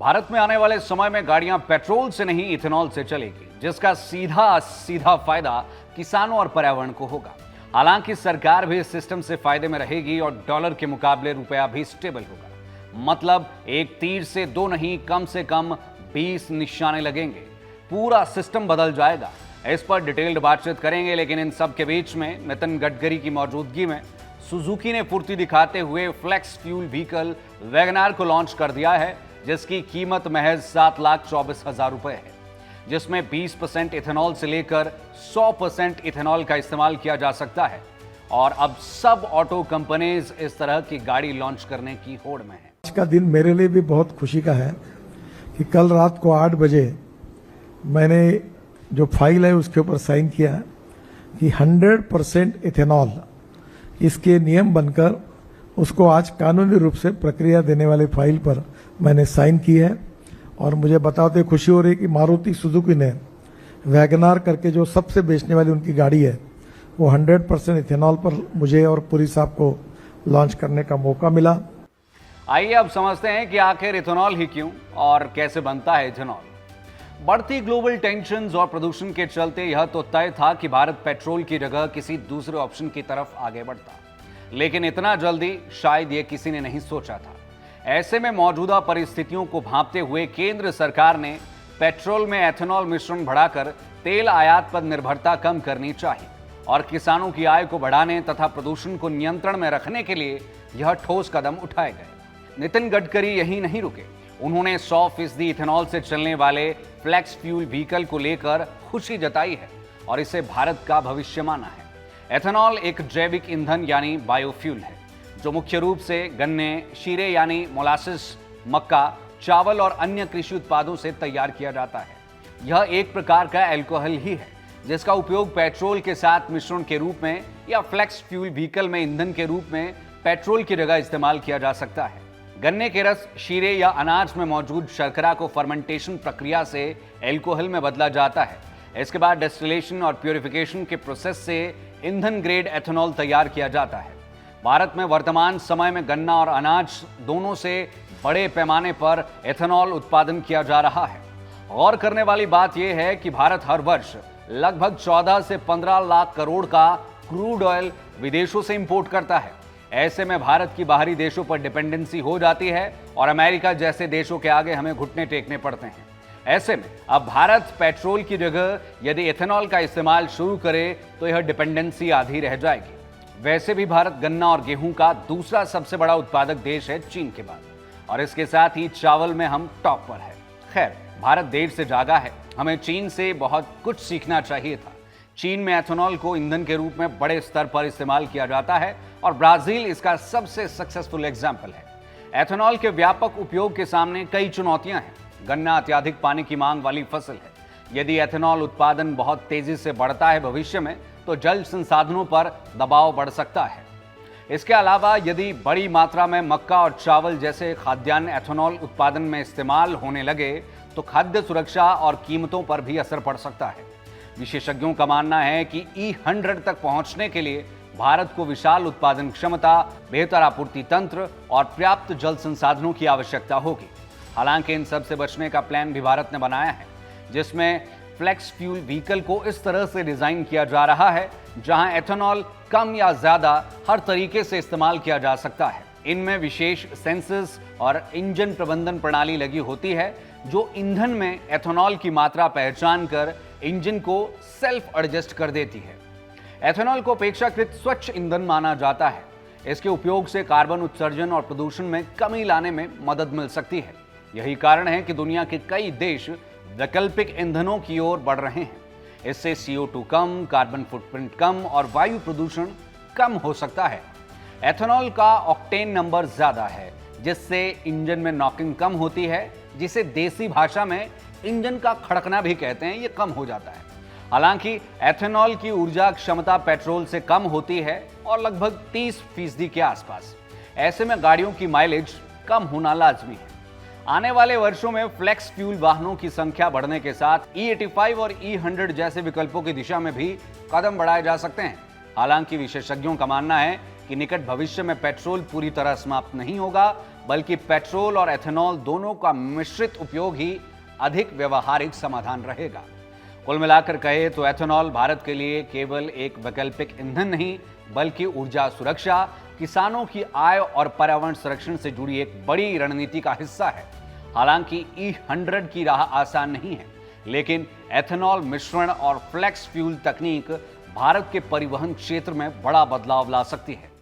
भारत में आने वाले समय में गाड़ियां पेट्रोल से नहीं इथेनॉल से चलेगी, जिसका सीधा सीधा फायदा किसानों और पर्यावरण को होगा। हालांकि सरकार भी इस सिस्टम से फायदे में रहेगी और डॉलर के मुकाबले रुपया भी स्टेबल होगा। मतलब एक तीर से दो नहीं, कम से कम 20 निशाने लगेंगे। पूरा सिस्टम बदल जाएगा। इस पर डिटेल्ड बातचीत करेंगे, लेकिन इन सब के बीच में नितिन गडकरी की मौजूदगी में सुजुकी ने फुर्ती दिखाते हुए फ्लेक्स फ्यूल व्हीकल वैगनार को लॉन्च कर दिया है, जिसकी कीमत महज 7,24,000 रुपए है, जिसमें 20% इथेनॉल से लेकर 100% इथेनॉल का इस्तेमाल किया जा सकता है। और अब सब ऑटो कंपनीज इस तरह की गाड़ी लॉन्च करने की होड़ में है। आज का दिन मेरे लिए भी बहुत खुशी का है कि कल रात को 8 बजे मैंने जो फाइल है उसके ऊपर साइन किया कि 100% इथेनॉल इसके नियम बनकर उसको आज कानूनी रूप से प्रक्रिया देने वाली फाइल पर मैंने साइन की है। और मुझे बताते खुशी हो रही है कि मारुति सुजुकी ने वैगनार करके जो सबसे बेचने वाली उनकी गाड़ी है वो 100% इथेनॉल पर मुझे और पुरी साहब को लॉन्च करने का मौका मिला। आइए अब समझते हैं कि आखिर इथेनॉल ही क्यों और कैसे बनता है इथेनॉल। बढ़ती ग्लोबल टेंशन्स और प्रदूषण के चलते यह तो तय था कि भारत पेट्रोल की जगह किसी दूसरे ऑप्शन की तरफ आगे बढ़ता, लेकिन इतना जल्दी शायद ये किसी ने नहीं सोचा था। ऐसे में मौजूदा परिस्थितियों को भांपते हुए केंद्र सरकार ने पेट्रोल में एथेनॉल मिश्रण बढ़ाकर तेल आयात पर निर्भरता कम करनी चाहिए और किसानों की आय को बढ़ाने तथा प्रदूषण को नियंत्रण में रखने के लिए यह ठोस कदम उठाए गए। नितिन गडकरी यही नहीं रुके। उन्होंने 100% इथेनॉल से चलने वाले फ्लेक्स फ्यूल व्हीकल को लेकर खुशी जताई है और इसे भारत का भविष्य माना है। एथेनॉल एक जैविक ईंधन यानी बायोफ्यूल है, जो मुख्य रूप से गन्ने, शीरे यानी मोलासिस, मक्का, चावल और अन्य कृषि उत्पादों से तैयार किया जाता है। यह एक प्रकार का अल्कोहल ही है, जिसका उपयोग पेट्रोल के साथ मिश्रण के रूप में या फ्लेक्स फ्यूल व्हीकल में ईंधन के रूप में पेट्रोल की जगह इस्तेमाल किया जा सकता है। गन्ने के रस, शीरे या अनाज में मौजूद शर्करा को फर्मेंटेशन प्रक्रिया से अल्कोहल में बदला जाता है। इसके बाद डिस्टिलेशन और प्यूरिफिकेशन के प्रोसेस से ईंधन ग्रेड एथेनॉल तैयार किया जाता है। भारत में वर्तमान समय में गन्ना और अनाज दोनों से बड़े पैमाने पर एथेनॉल उत्पादन किया जा रहा है। गौर करने वाली बात यह है कि भारत हर वर्ष लगभग 14 से 15 लाख करोड़ का क्रूड ऑयल विदेशों से इंपोर्ट करता है। ऐसे में भारत की बाहरी देशों पर डिपेंडेंसी हो जाती है और अमेरिका जैसे देशों के आगे हमें घुटने टेकने पड़ते हैं। ऐसे में अब भारत पेट्रोल की जगह यदि एथेनॉल का इस्तेमाल शुरू करे तो यह डिपेंडेंसी आधी रह जाएगी। वैसे भी भारत गन्ना और गेहूं का दूसरा सबसे बड़ा उत्पादक देश है चीन के बाद, और इसके साथ ही चावल में हम टॉप पर है। खैर, भारत देर से जागा है। हमें चीन से बहुत कुछ सीखना चाहिए था। चीन में एथेनॉल को ईंधन के रूप में बड़े स्तर पर इस्तेमाल किया जाता है और ब्राजील इसका सबसे सक्सेसफुल एग्जाम्पल है। एथेनॉल के व्यापक उपयोग के सामने कई चुनौतियां हैं। गन्ना अत्यधिक पानी की मांग वाली फसल है। यदि एथेनॉल उत्पादन बहुत तेजी से बढ़ता है भविष्य में, तो जल संसाधनों पर दबाव बढ़ सकता है। इसके अलावा यदि बड़ी मात्रा में मक्का और चावल जैसे खाद्यान्न एथेनॉल उत्पादन में इस्तेमाल होने लगे तो खाद्य सुरक्षा और कीमतों पर भी असर पड़ सकता है। विशेषज्ञों का मानना है कि E100 तक पहुंचने के लिए भारत को विशाल उत्पादन क्षमता, बेहतर आपूर्ति तंत्र और पर्याप्त जल संसाधनों की आवश्यकता होगी। हालांकि इन सब से बचने का प्लान भी भारत ने बनाया है, जिसमें फ्लेक्स फ्यूल व्हीकल को इस तरह से डिजाइन किया जा रहा है जहां एथेनॉल कम या ज्यादा हर तरीके से इस्तेमाल किया जा सकता है। इनमें विशेष सेंसर्स और इंजन प्रबंधन प्रणाली लगी होती है, जो ईंधन में एथेनॉल की मात्रा पहचान कर इंजन को सेल्फ एडजस्ट कर देती है। एथेनॉल को अपेक्षाकृत स्वच्छ ईंधन माना जाता है। इसके उपयोग से कार्बन उत्सर्जन और प्रदूषण में कमी लाने में मदद मिल सकती है। यही कारण है कि दुनिया के कई देश वैकल्पिक ईंधनों की ओर बढ़ रहे हैं। इससे CO2 कम, कार्बन फुटप्रिंट कम और वायु प्रदूषण कम हो सकता है। एथेनॉल का ऑक्टेन नंबर ज्यादा है, जिससे इंजन में नॉकिंग कम होती है, जिसे देसी भाषा में इंजन का खड़कना भी कहते हैं। ये कम हो जाता है। हालांकि एथेनॉल की ऊर्जा क्षमता पेट्रोल से कम होती है और लगभग 30% के आसपास। ऐसे में गाड़ियों की माइलेज कम होना लाजमी है। आने वाले वर्षों में फ्लेक्स फ्यूल वाहनों की संख्या बढ़ने के साथ E85 और E100 जैसे विकल्पों की दिशा में भी कदम बढ़ाए जा सकते हैं। हालांकि विशेषज्ञों का मानना है कि निकट भविष्य में पेट्रोल पूरी तरह समाप्त नहीं होगा, बल्कि पेट्रोल और एथेनॉल दोनों का मिश्रित उपयोग ही अधिक व्यवहारिक समाधान रहेगा। कुल मिलाकर कहे तो एथेनॉल भारत के लिए केवल एक वैकल्पिक ईंधन नहीं, बल्कि ऊर्जा सुरक्षा, किसानों की आय और पर्यावरण संरक्षण से जुड़ी एक बड़ी रणनीति का हिस्सा है। हालांकि E100 की राह आसान नहीं है, लेकिन एथेनॉल मिश्रण और फ्लेक्स फ्यूल तकनीक भारत के परिवहन क्षेत्र में बड़ा बदलाव ला सकती है।